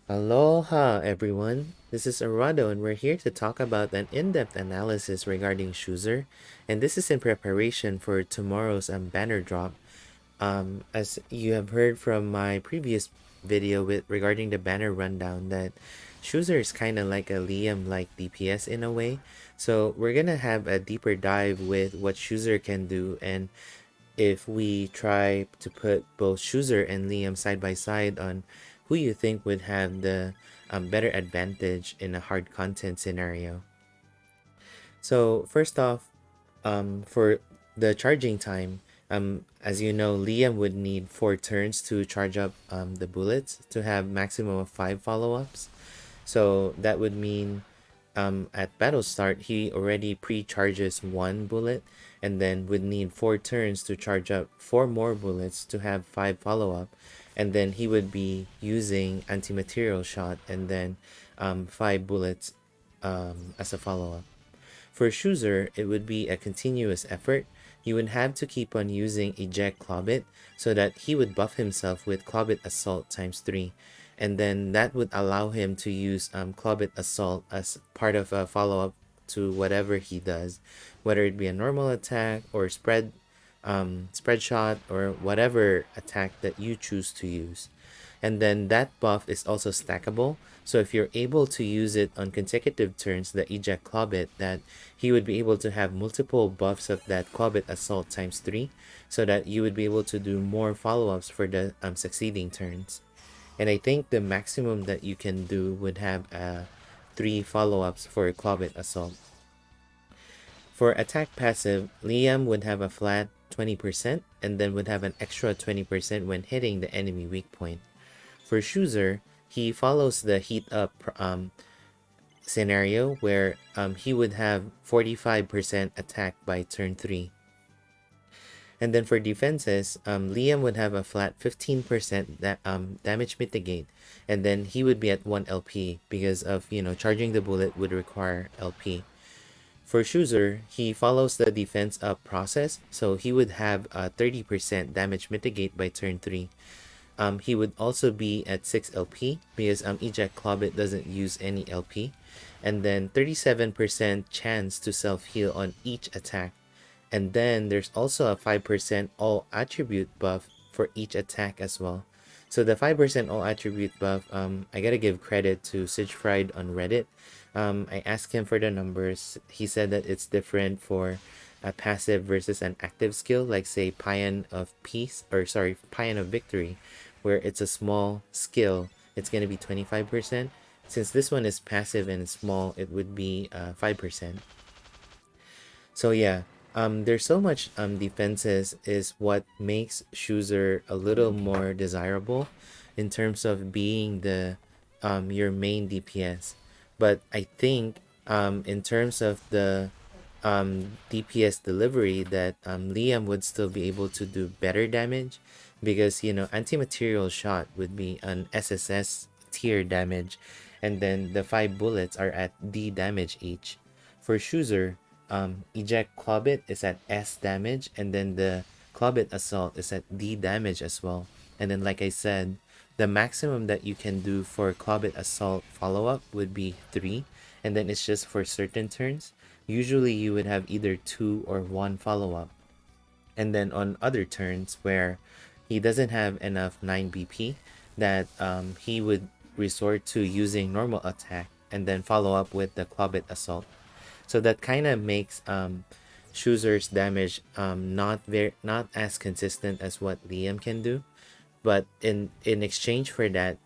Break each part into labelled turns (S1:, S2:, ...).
S1: Aloha, everyone. This is Arado, and we're here to talk about an in-depth analysis regarding Shuzer, and this is in preparation for tomorrow's banner drop. As you have heard from my previous video with regarding the banner rundown, that Shuzer is kind of like a Liam-like DPS in a way. So we're gonna have a deeper dive with what Shuzer can do, and if we try to put both Shuzer and Liam side by side on who you think would have the better advantage in a hard content scenario. So first off, for the charging time, as you know, Liam would need 4 turns to charge up the bullets to have maximum of 5 follow-ups. So that would mean at battle start, he already pre-charges 1 bullet and then would need 4 turns to charge up 4 more bullets to have 5 follow-up. And then he would be using anti-material shot and then 5 bullets as a follow-up. For Shuzer, it would be a continuous effort. You would have to keep on using eject Clobit so that he would buff himself with Clobit Assault times 3. And then that would allow him to use Clobit Assault as part of a follow-up to whatever he does, whether it be a normal attack or spread shot or whatever attack that you choose to use. And then that buff is also stackable. So if you're able to use it on consecutive turns, the eject Clobit, that he would be able to have multiple buffs of that Clobit Assault times 3, so that you would be able to do more follow-ups for the succeeding turns. And I think the maximum that you can do would have 3 follow-ups for Clobit Assault. For attack passive, Liam would have a flat 20% and then would have an extra 20% when hitting the enemy weak point. For Shuzer, he follows the heat up scenario where he would have 45% attack by turn 3. And then for defenses, Liam would have a flat 15% damage mitigate, and then he would be at 1 LP because of, charging the bullet would require LP. For Shuzer, he follows the defense up process, so he would have a 30% damage mitigate by turn 3. He would also be at 6 LP because Eject Clobit doesn't use any LP, and then 37% chance to self-heal on each attack. And then there's also a 5% all attribute buff for each attack as well. So the 5% all attribute buff, I gotta give credit to Sigefried on Reddit. I asked him for the numbers. He said that it's different for a passive versus an active skill, like say Paean of Peace, or sorry, Paean of Victory, where it's a small skill, it's gonna be 25%. Since this one is passive and small, it would be 5%. So yeah, there's so much defenses is what makes Shuzer a little more desirable in terms of being the your main DPS. But I think in terms of the DPS delivery, that Liam would still be able to do better damage because anti-material shot would be an SSS tier damage, and then the 5 bullets are at D damage each. For Shuzer, eject Clobit is at S damage, and then the Clobit Assault is at D damage as well. And then, like I said, the maximum that you can do for Clobit Assault follow-up would be 3, and then it's just for certain turns. Usually you would have either 2 or 1 follow-up. And then on other turns where he doesn't have enough 9 BP, that he would resort to using normal attack and then follow up with the Clobit Assault. So that kind of makes Shuzer's damage not as consistent as what Liam can do. But in exchange for that,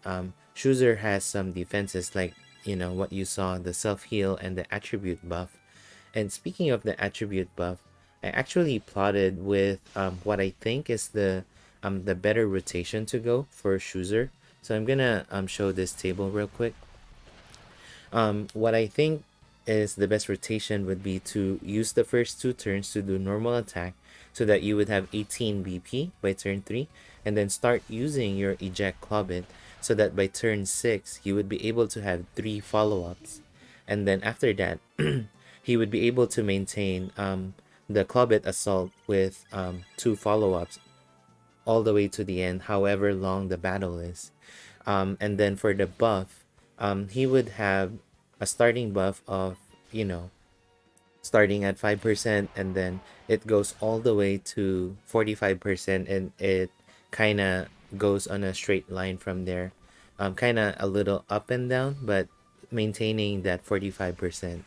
S1: Shuzer has some defenses like what you saw, the self-heal and the attribute buff. And speaking of the attribute buff, I actually plotted with what I think is the better rotation to go for Shuzer. So I'm gonna show this table real quick. What I think is the best rotation would be to use the first 2 turns to do normal attack so that you would have 18 BP by turn 3, and then start using your eject Clobit so that by turn 6 you would be able to have 3 follow-ups. And then after that, he would be able to maintain the Clobit Assault with 2 follow-ups all the way to the end, however long the battle is. And then for the buff, he would have a starting buff of, starting at 5%, and then it goes all the way to 45%, and it kind of goes on a straight line from there. Kind of a little up and down, but maintaining that 45%.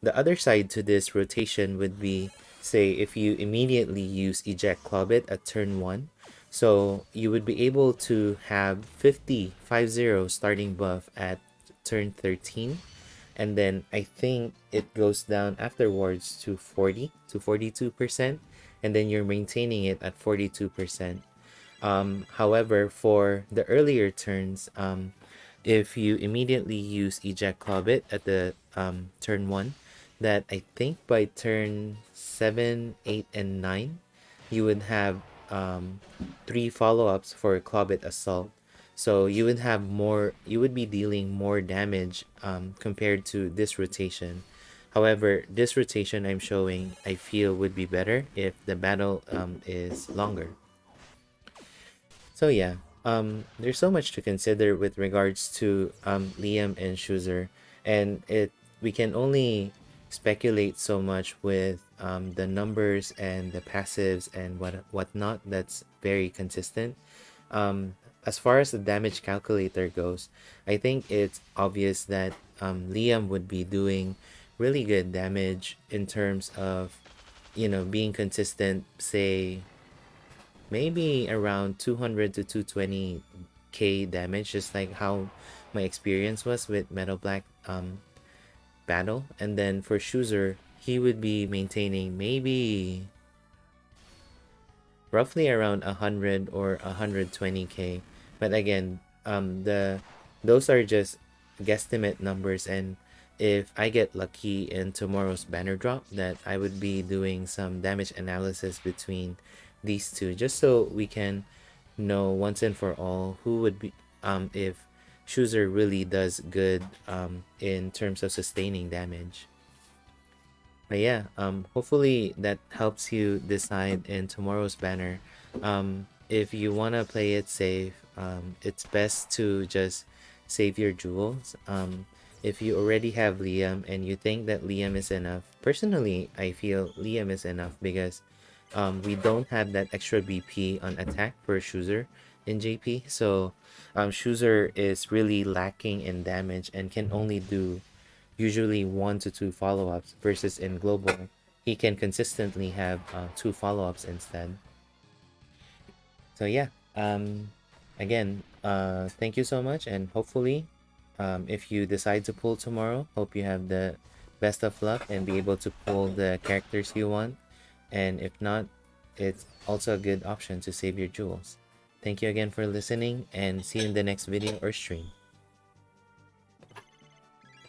S1: The other side to this rotation would be, say, if you immediately use eject Clobit at turn 1. So you would be able to have 50 starting buff at turn 13. And then I think it goes down afterwards to 40 to 42%. And then you're maintaining it at 42%. However, for the earlier turns, if you immediately use eject Clobit at the turn 1, that I think by turn 7, 8, and 9, you would have 3 follow-ups for Clobit Assault. So you would have more, you would be dealing more damage compared to this rotation. However, this rotation I'm showing, I feel would be better if the battle is longer. So yeah, there's so much to consider with regards to Liam and Shuzer, and we can only speculate so much with the numbers and the passives and whatnot that's very consistent. As far as the damage calculator goes, I think it's obvious that Liam would be doing really good damage in terms of, being consistent, say, maybe around 200 to 220k damage, just like how my experience was with Metal Black battle. And then for Shuzer, he would be maintaining maybe roughly around 100 or 120k. But again, those are just guesstimate numbers, and if I get lucky in tomorrow's banner drop, that I would be doing some damage analysis between these two, just so we can know once and for all who would be if Shuzer really does good in terms of sustaining damage. But yeah, hopefully that helps you decide in tomorrow's banner. If you want to play it safe, it's best to just save your jewels. If you already have Liam and you think that Liam is enough, personally, I feel Liam is enough because we don't have that extra BP on attack for Shuzer in JP. So Shuzer is really lacking in damage and can only do usually 1 to 2 follow-ups, versus in global he can consistently have 2 follow-ups instead. So yeah, again, thank you so much, and hopefully if you decide to pull tomorrow, hope you have the best of luck and be able to pull the characters you want. And if not, it's also a good option to save your jewels. Thank you again for listening, and see you in the next video or stream.